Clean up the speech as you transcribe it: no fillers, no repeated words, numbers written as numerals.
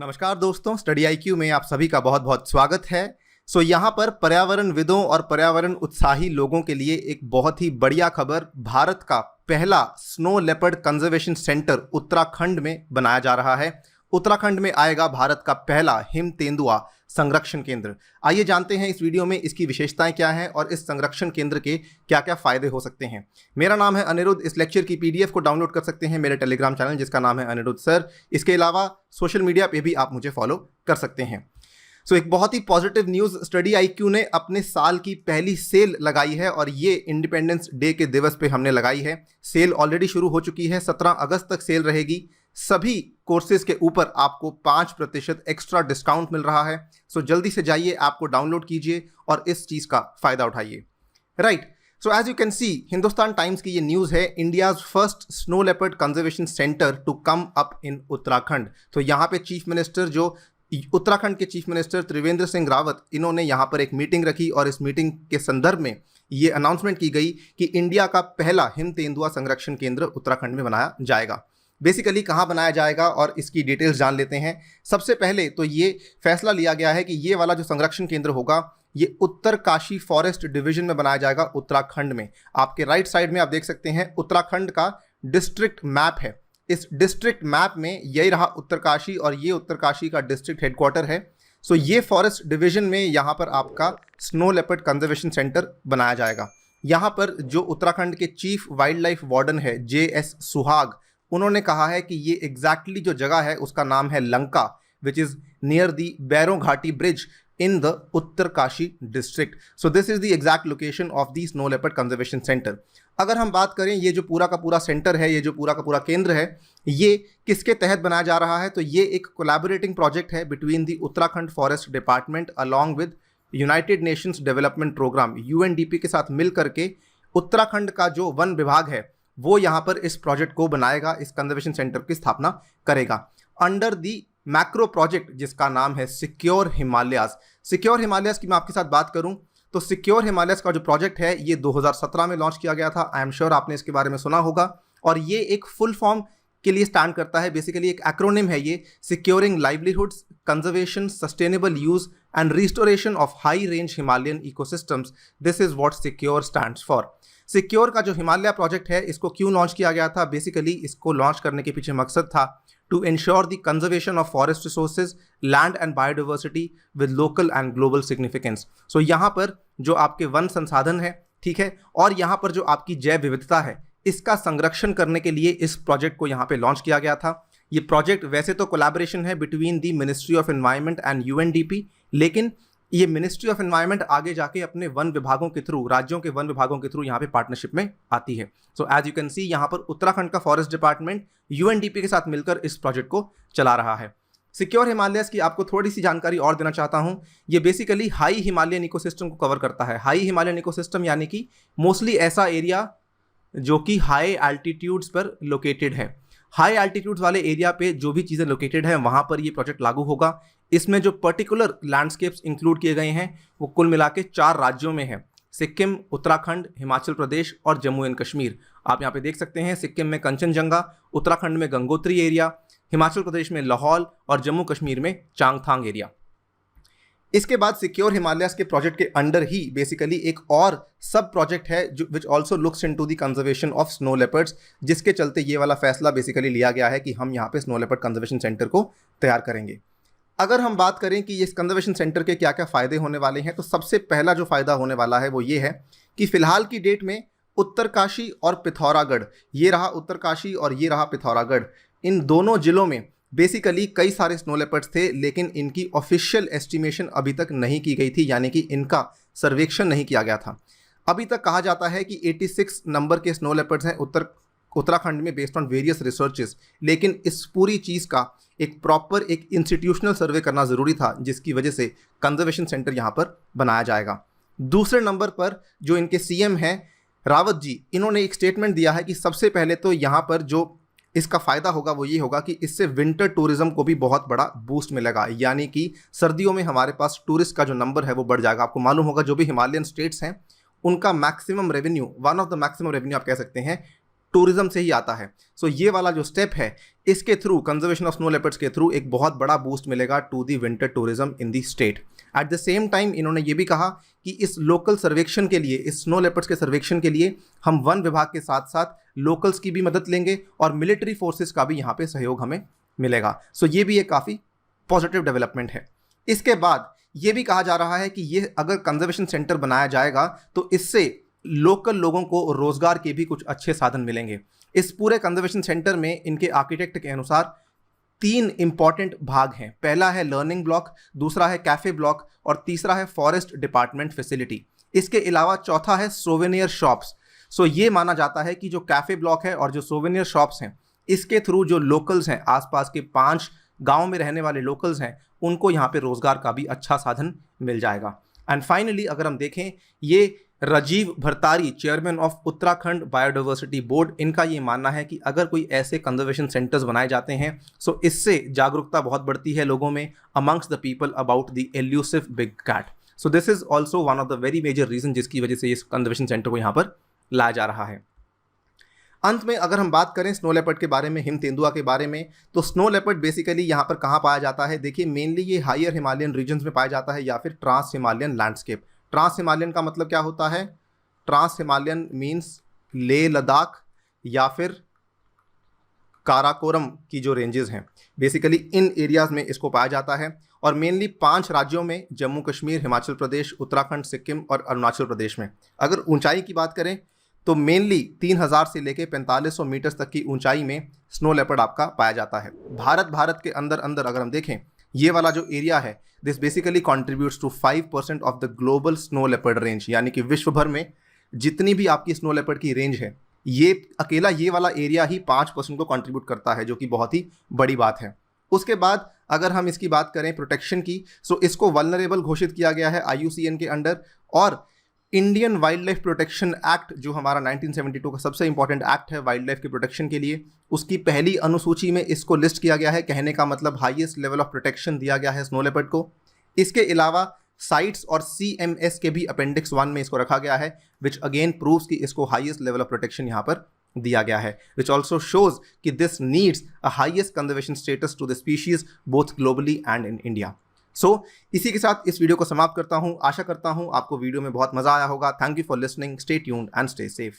नमस्कार दोस्तों, study IQ में आप सभी का बहुत बहुत स्वागत है। यहाँ पर पर्यावरणविदों और पर्यावरण उत्साही लोगों के लिए एक बहुत ही बढ़िया खबर, भारत का पहला snow leopard conservation centre Uttarakhand में बनाया जा रहा है। उत्तराखंड में आएगा भारत का पहला हिम तेंदुआ संरक्षण केंद्र। आइए जानते हैं इस वीडियो में इसकी विशेषताएं क्या हैं और इस संरक्षण केंद्र के क्या क्या फायदे हो सकते हैं। मेरा नाम है अनिरुद्ध। इस लेक्चर की पीडीएफ को डाउनलोड कर सकते हैं मेरे टेलीग्राम चैनल जिसका नाम है अनिरुद्ध सर। इसके अलावा सोशल मीडिया पे भी आप मुझे फॉलो कर सकते हैं। एक बहुत ही पॉजिटिव न्यूज़, स्टडी आईक्यू ने अपने साल की पहली सेल लगाई है और ये इंडिपेंडेंस डे के दिवस पे हमने लगाई है। सेल ऑलरेडी शुरू हो चुकी है, 17 अगस्त तक सेल रहेगी। सभी कोर्सेज के ऊपर आपको 5% एक्स्ट्रा डिस्काउंट मिल रहा है। जल्दी से जाइए, ऐप को डाउनलोड कीजिए और इस चीज़ का फ़ायदा उठाइए। Right, as you can see, Hindustan Times की ये न्यूज़ है, India's first snow leopard conservation centre to come up in Uttarakhand. यहाँ पे चीफ मिनिस्टर, जो उत्तराखंड के चीफ मिनिस्टर त्रिवेंद्र सिंह रावत, इन्होंने यहाँ पर एक मीटिंग रखी और इस मीटिंग के संदर्भ में ये अनाउंसमेंट की गई कि इंडिया का पहला हिम तेंदुआ संरक्षण केंद्र उत्तराखंड में बनाया जाएगा। बेसिकली कहाँ बनाया जाएगा और इसकी डिटेल्स जान लेते हैं। सबसे पहले तो ये फैसला लिया गया है कि ये वाला जो संरक्षण केंद्र होगा ये उत्तरकाशी फॉरेस्ट डिवीजन में बनाया जाएगा उत्तराखंड में। आपके राइट साइड में आप देख सकते हैं उत्तराखंड का डिस्ट्रिक्ट मैप है। इस डिस्ट्रिक्ट मैप में यही रहा उत्तरकाशी और ये उत्तरकाशी का डिस्ट्रिक्ट हेडक्वार्टर है। ये फॉरेस्ट डिवीजन में यहाँ पर आपका स्नो लेपर्ड कंजर्वेशन सेंटर बनाया जाएगा। यहाँ पर जो उत्तराखंड के चीफ वाइल्ड लाइफ वार्डन है JS सुहाग, उन्होंने कहा है कि ये एग्जैक्टली जो जगह है उसका नाम है Lanka, which is near the Bhairon Ghati bridge in the Uttarkashi district. This is the exact location of the snow leopard conservation centre. अगर हम बात करें ये जो पूरा का पूरा सेंटर है, ये जो पूरा का पूरा केंद्र है, ये किसके तहत बनाया जा रहा है, तो ये एक कोलैबोरेटिंग प्रोजेक्ट है between the Uttarakhand forest department along with United Nations Development Programme UNDP के साथ मिल करके उत्तराखंड का जो वन विभाग है वो यहाँ पर इस प्रोजेक्ट को बनाएगा, इस कंजर्वेशन सेंटर की स्थापना करेगा अंडर दी मैक्रो प्रोजेक्ट जिसका नाम है सिक्योर हिमालयाज। सिक्योर हिमालयाज की मैं आपके साथ बात करूं तो सिक्योर हिमालयाज का जो प्रोजेक्ट है ये 2017 में लॉन्च किया गया था। आई एम श्योर आपने इसके बारे में सुना होगा और ये एक फुल फॉर्म के लिए स्टैंड करता है। बेसिकली एक एक्रोनिम है ये, securing livelihoods, conservation, sustainable use and restoration of high range Himalayan ecosystems. This is what secure stands for. Secure का जो हिमालय प्रोजेक्ट है इसको क्यों लॉन्च किया गया था? बेसिकली इसको लॉन्च करने के पीछे मकसद था to ensure the conservation of forest resources, land and biodiversity with local and global significance. यहाँ पर जो आपके वन संसाधन है, ठीक है, और यहाँ पर जो आपकी जैव विविधता है, इसका संरक्षण करने के लिए इस प्रोजेक्ट को यहाँ पे लॉन्च किया गया था। ये प्रोजेक्ट वैसे तो कोलैबोरेशन है between the ministry of environment and UNDP, लेकिन ये मिनिस्ट्री ऑफ एनवायरनमेंट आगे जाके अपने वन विभागों के थ्रू, राज्यों के वन विभागों के थ्रू यहाँ पे पार्टनरशिप में आती है। एज यू कैन सी, यहाँ पर उत्तराखंड का फॉरेस्ट डिपार्टमेंट UNDP के साथ मिलकर इस प्रोजेक्ट को चला रहा है। सिक्योर हिमालयस की आपको थोड़ी सी जानकारी और देना चाहता हूँ। ये बेसिकली हाई हिमालयन इकोसिस्टम को कवर करता है। हाई हिमालयन इकोसिस्टम यानी कि मोस्टली ऐसा एरिया जो कि हाई एल्टीट्यूड्स पर लोकेटेड है। हाई एल्टीट्यूड्स वाले एरिया पे जो भी चीज़ें लोकेटेड हैं वहाँ पर ये प्रोजेक्ट लागू होगा। इसमें जो पर्टिकुलर लैंडस्केप्स इंक्लूड किए गए हैं वो कुल मिला के 4 राज्यों में है, सिक्किम, उत्तराखंड, हिमाचल प्रदेश और जम्मू एंड कश्मीर। आप यहाँ पे देख सकते हैं सिक्किम में कंचनजंगा, उत्तराखंड में गंगोत्री एरिया, हिमाचल प्रदेश में लाहौल और जम्मू कश्मीर में चांगथांग एरिया। इसके बाद सिक्योर हिमालयस के प्रोजेक्ट के अंडर ही बेसिकली एक और सब प्रोजेक्ट है जो which also looks into the conservation of snow leopards, जिसके चलते ये वाला फैसला बेसिकली लिया गया है कि हम यहाँ पे स्नो लेपर्ड कंजर्वेशन सेंटर को तैयार करेंगे। अगर हम बात करें कि इस कंजर्वेशन सेंटर के क्या क्या फ़ायदे होने वाले हैं, तो सबसे पहला जो फ़ायदा होने वाला है वो ये है कि फ़िलहाल की डेट में उत्तरकाशी और पिथौरागढ़, ये रहा उत्तरकाशी और ये रहा पिथौरागढ़, इन दोनों ज़िलों में बेसिकली कई सारे स्नो लेपर्ड्स थे, लेकिन इनकी ऑफिशियल एस्टिमेशन अभी तक नहीं की गई थी, यानी कि इनका सर्वेक्षण नहीं किया गया था। अभी तक कहा जाता है कि 86 नंबर के स्नो लेपर्ड्स हैं उत्तराखंड में बेस्ड ऑन वेरियस रिसर्चेस, लेकिन इस पूरी चीज़ का एक प्रॉपर एक इंस्टीट्यूशनल सर्वे करना ज़रूरी था, जिसकी वजह से कंजर्वेशन सेंटर यहाँ पर बनाया जाएगा। दूसरे नंबर पर जो इनके CM हैं रावत जी, इन्होंने एक स्टेटमेंट दिया है कि सबसे पहले तो यहाँ पर जो इसका फ़ायदा होगा वो ये होगा कि इससे विंटर टूरिज्म को भी बहुत बड़ा बूस्ट मिलेगा, यानी कि सर्दियों में हमारे पास टूरिस्ट का जो नंबर है वो बढ़ जाएगा। आपको मालूम होगा जो भी हिमालयन स्टेट्स हैं उनका maximum revenue, one of the maximum revenue आप कह सकते हैं, टूरिज्म से ही आता है। सो ये वाला जो स्टेप है, इसके through, conservation of snow leopards के थ्रू एक बहुत बड़ा बूस्ट मिलेगा to the winter tourism in the state. At the same time इन्होंने ये भी कहा कि इस लोकल सर्वेक्षण के लिए, इस स्नो लेपर्ड्स के सर्वेक्षण के लिए हम वन विभाग के साथ साथ लोकल्स की भी मदद लेंगे और मिलिट्री फोर्सेस का भी यहाँ पे सहयोग हमें मिलेगा। सो ये भी एक काफ़ी पॉजिटिव डेवलपमेंट है। इसके बाद ये भी कहा जा रहा है कि ये अगर कंजर्वेशन सेंटर बनाया जाएगा तो इससे लोकल लोगों को रोजगार के भी कुछ अच्छे साधन मिलेंगे। इस पूरे कंजर्वेशन सेंटर में इनके आर्किटेक्ट के अनुसार 3 इंपॉर्टेंट भाग हैं। पहला है लर्निंग ब्लॉक, दूसरा है कैफे ब्लॉक और तीसरा है फॉरेस्ट डिपार्टमेंट फैसिलिटी। इसके अलावा चौथा है सोवेनियर शॉप्स। सो ये माना जाता है कि जो कैफे ब्लॉक है और जो सोवेनियर शॉप्स हैं, इसके थ्रू जो लोकल्स हैं, आसपास के 5 गांव में रहने वाले लोकल्स हैं, उनको यहाँ पे रोजगार का भी अच्छा साधन मिल जाएगा। एंड फाइनली अगर हम देखें, ये Rajeev Bhartari, chairman of Uttarakhand biodiversity board, इनका ये मानना है कि अगर कोई ऐसे कंजर्वेशन सेंटर्स बनाए जाते हैं सो इससे जागरूकता बहुत बढ़ती है लोगों में, amongst the people about the elusive big cat. So this is also one of the very major reason जिसकी वजह से इस कंजर्वेशन सेंटर को यहाँ पर लाया जा रहा है। अंत में अगर हम बात करें स्नो लेपर्ड के बारे में, हिम तेंदुआ के बारे में, तो स्नो लेपर्ड बेसिकली यहाँ पर कहाँ पाया जाता है? देखिए, मेनली ये हायर हिमालयन रीजन्स में पाया जाता है या फिर trans Himalayan landscape. Trans Himalayan का मतलब क्या होता है? ट्रांस हिमालयन मीन्स लेह लद्दाख या फिर काराकोरम की जो रेंजेस हैं, बेसिकली इन एरियाज में इसको पाया जाता है। और मेनली 5 राज्यों में, जम्मू कश्मीर, हिमाचल प्रदेश, उत्तराखंड, सिक्किम और अरुणाचल प्रदेश में। अगर ऊंचाई की बात करें तो मेनली 3000 से लेके 4500 मीटर्स तक की ऊंचाई में स्नो लेपर्ड आपका पाया जाता है। भारत के अंदर अगर हम देखें, ये वाला जो एरिया है, this basically contributes to 5% of the global snow leopard range, यानी कि विश्व भर में जितनी भी आपकी स्नो लेपर्ड की रेंज है, ये अकेला ये वाला एरिया ही 5% को कंट्रीब्यूट करता है, जो कि बहुत ही बड़ी बात है। उसके बाद अगर हम इसकी बात करें प्रोटेक्शन की, सो इसको वल्नरेबल घोषित किया गया है IUCN के अंडर, और Indian wild life protection act, जो हमारा 1972 का सबसे इंपॉर्टेंट एक्ट है वाइल्ड लाइफ के प्रोटेक्शन के लिए, उसकी पहली अनुसूची में इसको लिस्ट किया गया है। कहने का मतलब हाईएस्ट लेवल ऑफ प्रोटेक्शन दिया गया है स्नो लेपर्ड को। इसके अलावा साइट्स और CMS के भी अपेंडिक्स 1 में इसको रखा गया है, विच अगेन प्रूव्स कि इसको हाईएस्ट लेवल ऑफ प्रोटेक्शन यहाँ पर दिया गया है, विच ऑल्सो शोज कि this needs a highest conservation status to the species both globally and in India. इसी के साथ इस वीडियो को समाप्त करता हूं। आशा करता हूं आपको वीडियो में बहुत मजा आया होगा। Thank you for listening, stay tuned and stay safe.